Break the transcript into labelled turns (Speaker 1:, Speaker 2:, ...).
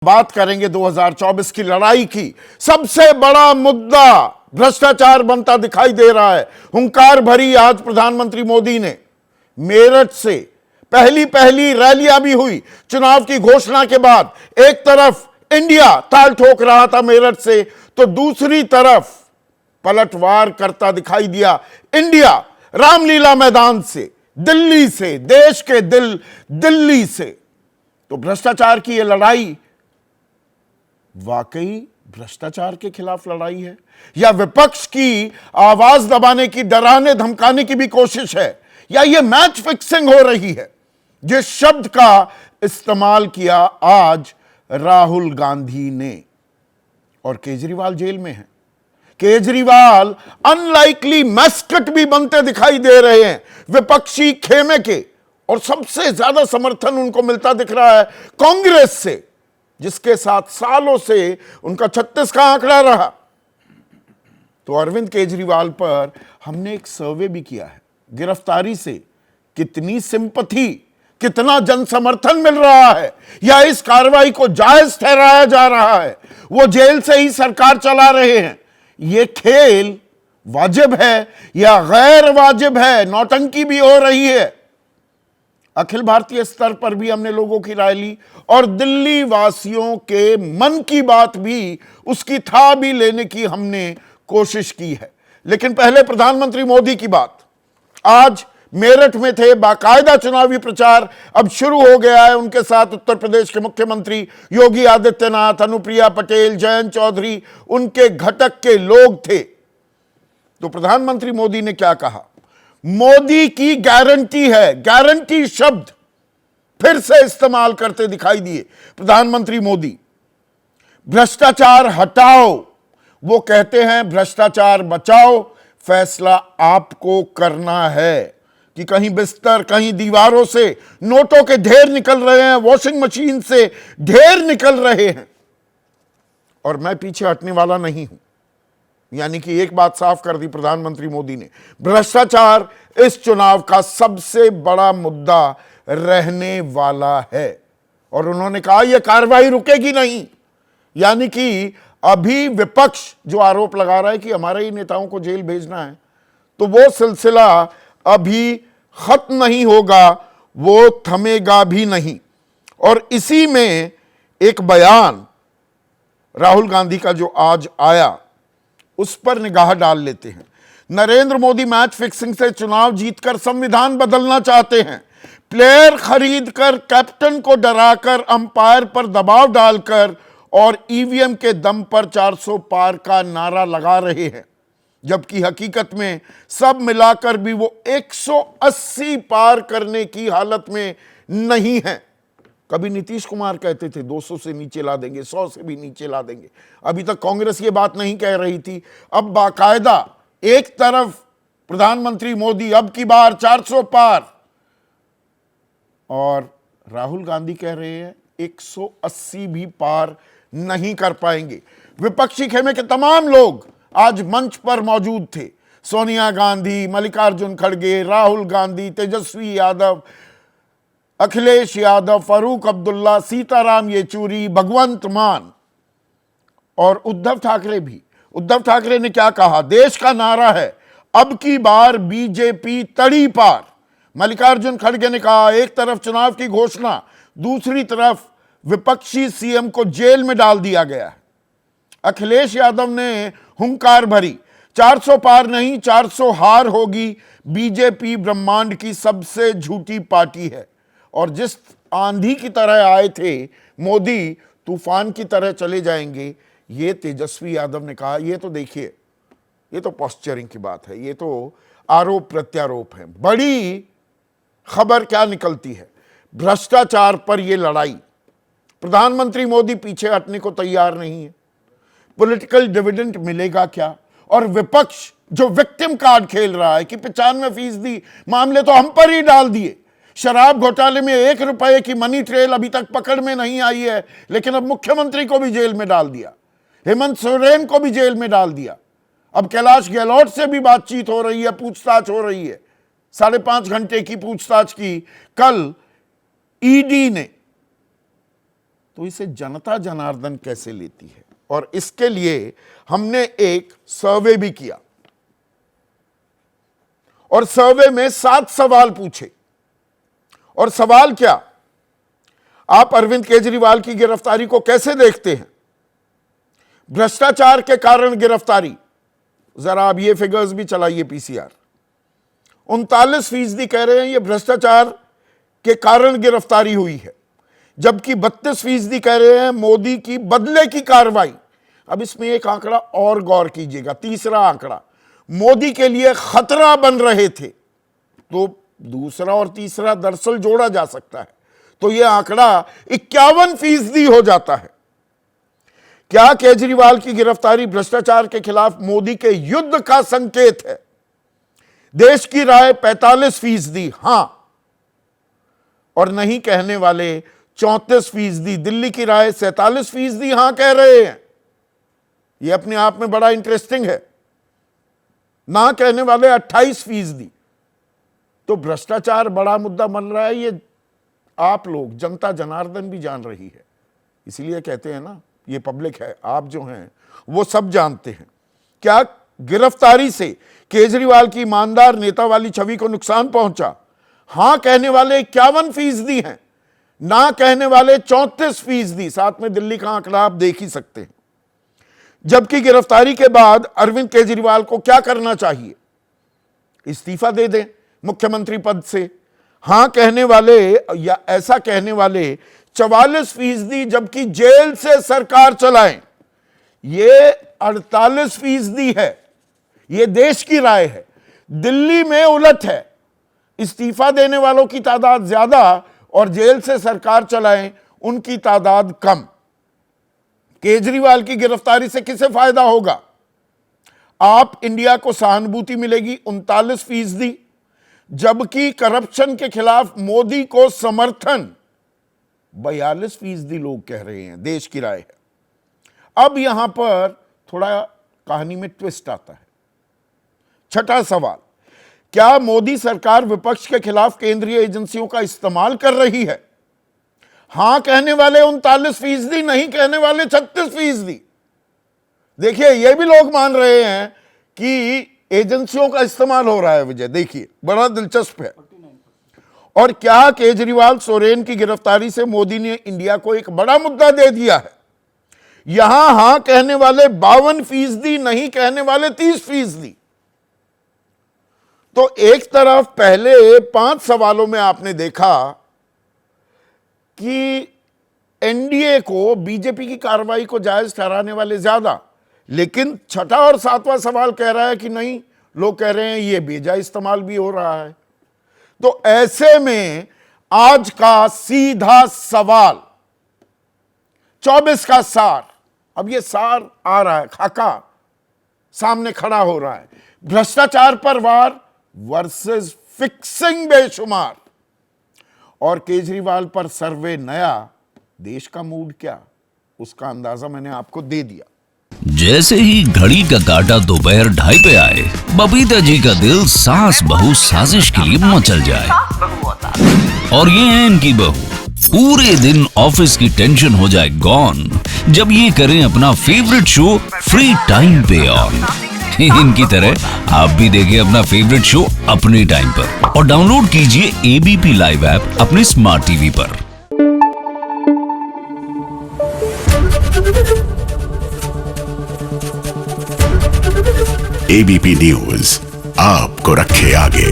Speaker 1: बात करेंगे 2024 की लड़ाई की। सबसे बड़ा मुद्दा भ्रष्टाचार बनता दिखाई दे रहा है। हुंकार भरी आज प्रधानमंत्री मोदी ने मेरठ से पहली पहली रैलियां भी हुई। चुनाव की घोषणा के बाद एक तरफ इंडिया ताल ठोक रहा था मेरठ से, तो दूसरी तरफ पलटवार करता दिखाई दिया इंडिया रामलीला मैदान से, दिल्ली से, देश के दिल्ली से। तो भ्रष्टाचार की यह लड़ाई वाकई भ्रष्टाचार के खिलाफ लड़ाई है या विपक्ष की आवाज दबाने की, डराने धमकाने की भी कोशिश है, या यह मैच फिक्सिंग हो रही है? जिस शब्द का इस्तेमाल किया आज राहुल गांधी ने, और केजरीवाल जेल में है। केजरीवाल अनलाइकली मैस्कट भी बनते दिखाई दे रहे हैं विपक्षी खेमे के, और सबसे ज्यादा समर्थन उनको मिलता दिख रहा है कांग्रेस से, जिसके साथ सालों से उनका 36 का आंकड़ा रहा। तो अरविंद केजरीवाल पर हमने एक सर्वे भी किया है। गिरफ्तारी से कितनी सिंपैथी, कितना जन समर्थन मिल रहा है, या इस कार्रवाई को जायज ठहराया जा रहा है? वो जेल से ही सरकार चला रहे हैं। ये खेल वाजिब है या गैर वाजिब है? नौटंकी भी हो रही है। अखिल भारतीय स्तर पर भी हमने लोगों की राय ली, और दिल्ली वासियों के मन की बात भी, उसकी था भी लेने की हमने कोशिश की है। लेकिन पहले प्रधानमंत्री मोदी की बात। आज मेरठ में थे, बाकायदा चुनावी प्रचार अब शुरू हो गया है। उनके साथ उत्तर प्रदेश के मुख्यमंत्री योगी आदित्यनाथ, अनुप्रिया पटेल, जयंत चौधरी, उनके घटक के लोग थे। तो प्रधानमंत्री मोदी ने क्या कहा? मोदी की गारंटी है, गारंटी शब्द फिर से इस्तेमाल करते दिखाई दिए प्रधानमंत्री मोदी। भ्रष्टाचार हटाओ, वो कहते हैं भ्रष्टाचार बचाओ, फैसला आपको करना है। कि कहीं बिस्तर, कहीं दीवारों से नोटों के ढेर निकल रहे हैं, वॉशिंग मशीन से ढेर निकल रहे हैं, और मैं पीछे हटने वाला नहीं हूं। यानी कि एक बात साफ कर दी प्रधानमंत्री मोदी ने, भ्रष्टाचार इस चुनाव का सबसे बड़ा मुद्दा रहने वाला है। और उन्होंने कहा यह कार्रवाई रुकेगी नहीं। यानी कि अभी विपक्ष जो आरोप लगा रहा है कि हमारे ही नेताओं को जेल भेजना है, तो वो सिलसिला अभी खत्म नहीं होगा, वो थमेगा भी नहीं। और इसी में एक बयान राहुल गांधी का जो आज आया, उस पर निगाह डाल लेते हैं। नरेंद्र मोदी मैच फिक्सिंग से चुनाव जीतकर संविधान बदलना चाहते हैं। प्लेयर खरीदकर, कैप्टन को डराकर, अंपायर पर दबाव डालकर और ईवीएम के दम पर 400 पार का नारा लगा रहे हैं, जबकि हकीकत में सब मिलाकर भी वो 180 पार करने की हालत में नहीं है। कभी नीतीश कुमार कहते थे 200 से नीचे ला देंगे, 100 से भी नीचे ला देंगे। अभी तक कांग्रेस ये बात नहीं कह रही थी। अब बाकायदा एक तरफ प्रधानमंत्री मोदी अब की बार 400 पार, और राहुल गांधी कह रहे हैं 180 भी पार नहीं कर पाएंगे। विपक्षी खेमे के तमाम लोग आज मंच पर मौजूद थे। सोनिया गांधी, मल्लिकार्जुन खड़गे, राहुल गांधी, तेजस्वी यादव, अखिलेश यादव, फारूक अब्दुल्ला, सीताराम येचुरी, भगवंत मान, और उद्धव ठाकरे भी। उद्धव ठाकरे ने क्या कहा? देश का नारा है अब की बार बीजेपी तड़ी पार। मल्लिकार्जुन खड़गे ने कहा एक तरफ चुनाव की घोषणा, दूसरी तरफ विपक्षी सीएम को जेल में डाल दिया गया है। अखिलेश यादव ने हुंकार भरी, 400 पार नहीं 400 हार होगी। बीजेपी ब्रह्मांड की सबसे झूठी पार्टी है, और जिस आंधी की तरह आए थे मोदी, तूफान की तरह चले जाएंगे। ये तेजस्वी यादव ने कहा। ये तो देखिए, ये तो पोस्चरिंग की बात है, ये तो आरोप प्रत्यारोप है। बड़ी खबर क्या निकलती है? भ्रष्टाचार पर यह लड़ाई। प्रधानमंत्री मोदी पीछे हटने को तैयार नहीं है। पॉलिटिकल डिविडेंड मिलेगा क्या? और विपक्ष जो विक्टिम कार्ड खेल रहा है कि 95% मामले तो हम पर ही डाल दिए। शराब घोटाले में 1 रुपए की मनी ट्रेल अभी तक पकड़ में नहीं आई है, लेकिन अब मुख्यमंत्री को भी जेल में डाल दिया, हेमंत सोरेन को भी जेल में डाल दिया। अब कैलाश गहलोत से भी बातचीत हो रही है, पूछताछ हो रही है। 5.5 घंटे की पूछताछ की कल ईडी ने तो इसे जनता जनार्दन कैसे लेती है। और इसके लिए हमने एक सर्वे भी किया और सर्वे में 7 सवाल पूछे। और सवाल क्या, आप अरविंद केजरीवाल की गिरफ्तारी को कैसे देखते हैं? भ्रष्टाचार के कारण गिरफ्तारी, जरा आप ये फिगर्स भी चलाइए पीसीआर। 39% कह रहे हैं ये भ्रष्टाचार के कारण गिरफ्तारी हुई है, जबकि 32% कह रहे हैं मोदी की बदले की कार्रवाई। अब इसमें एक आंकड़ा और गौर कीजिएगा, तीसरा आंकड़ा, मोदी के लिए खतरा बन रहे थे। तो दूसरा और तीसरा दरअसल जोड़ा जा सकता है, तो यह आंकड़ा 51% हो जाता है। क्या केजरीवाल की गिरफ्तारी भ्रष्टाचार के खिलाफ मोदी के युद्ध का संकेत है? देश की राय 45% हां और नहीं कहने वाले 34%, दिल्ली की राय 47% हां कह रहे हैं। यह अपने आप में बड़ा इंटरेस्टिंग है। ना कहने वाले 28%। तो भ्रष्टाचार बड़ा मुद्दा बन रहा है, ये आप लोग जनता जनार्दन भी जान रही है। इसीलिए कहते हैं ना, ये पब्लिक है, आप जो हैं वो सब जानते हैं। क्या गिरफ्तारी से केजरीवाल की ईमानदार नेता वाली छवि को नुकसान पहुंचा? हां कहने वाले 51% हैं, ना कहने वाले 34%। साथ में दिल्ली का आंकड़ा आप देख ही सकते हैं। जबकि गिरफ्तारी के बाद अरविंद केजरीवाल को क्या करना चाहिए? इस्तीफा दे दें मुख्यमंत्री पद से। हां कहने वाले या ऐसा कहने वाले 44%, जबकि जेल से सरकार चलाएं ये 48% है। ये देश की राय है। दिल्ली में उलट है, इस्तीफा देने वालों की तादाद ज्यादा और जेल से सरकार चलाएं उनकी तादाद कम। केजरीवाल की गिरफ्तारी से किसे फायदा होगा? आप इंडिया को सहानुभूति मिलेगी 39%, जबकि करप्शन के खिलाफ मोदी को समर्थन 42% लोग कह रहे हैं। देश की राय है। अब यहां पर थोड़ा कहानी में ट्विस्ट आता है। छठा सवाल, क्या मोदी सरकार विपक्ष के खिलाफ केंद्रीय एजेंसियों का इस्तेमाल कर रही है? हां कहने वाले 39%, नहीं कहने वाले 36%। देखिए, यह भी लोग मान रहे हैं कि एजेंसियों का इस्तेमाल हो रहा है। विजय, देखिए बड़ा दिलचस्प है। और क्या केजरीवाल सोरेन की गिरफ्तारी से मोदी ने इंडिया को एक बड़ा मुद्दा दे दिया है? यहां हां कहने वाले 52%, नहीं कहने वाले 30%। तो एक तरफ पहले 5 सवालों में आपने देखा कि एनडीए को बीजेपी की कार्रवाई को जायज ठहराने वाले ज्यादा, लेकिन छठा और 7वां सवाल कह रहा है कि नहीं, लोग कह रहे हैं ये बेजा इस्तेमाल भी हो रहा है। तो ऐसे में आज का सीधा सवाल 24 का सार, अब ये सार आ रहा है, खाका सामने खड़ा हो रहा है। भ्रष्टाचार पर वार वर्सेस फिक्सिंग बेशुमार। और केजरीवाल पर सर्वे नया, देश का मूड क्या, उसका अंदाजा मैंने आपको दे दिया।
Speaker 2: जैसे ही घड़ी का काटा दोपहर 2:30 पे आए, बबीता जी का दिल सास बहू साजिश के लिए मचल जाए। और ये है इनकी बहू, पूरे दिन ऑफिस की टेंशन हो जाए गॉन जब ये करें अपना फेवरेट शो फ्री टाइम पे ऑन। इनकी तरह आप भी देखिए अपना फेवरेट शो अपने टाइम पर और डाउनलोड कीजिए एबीपी लाइव ऐप अपने स्मार्ट टीवी पर।
Speaker 3: एबीपी न्यूज आपको रखे आगे।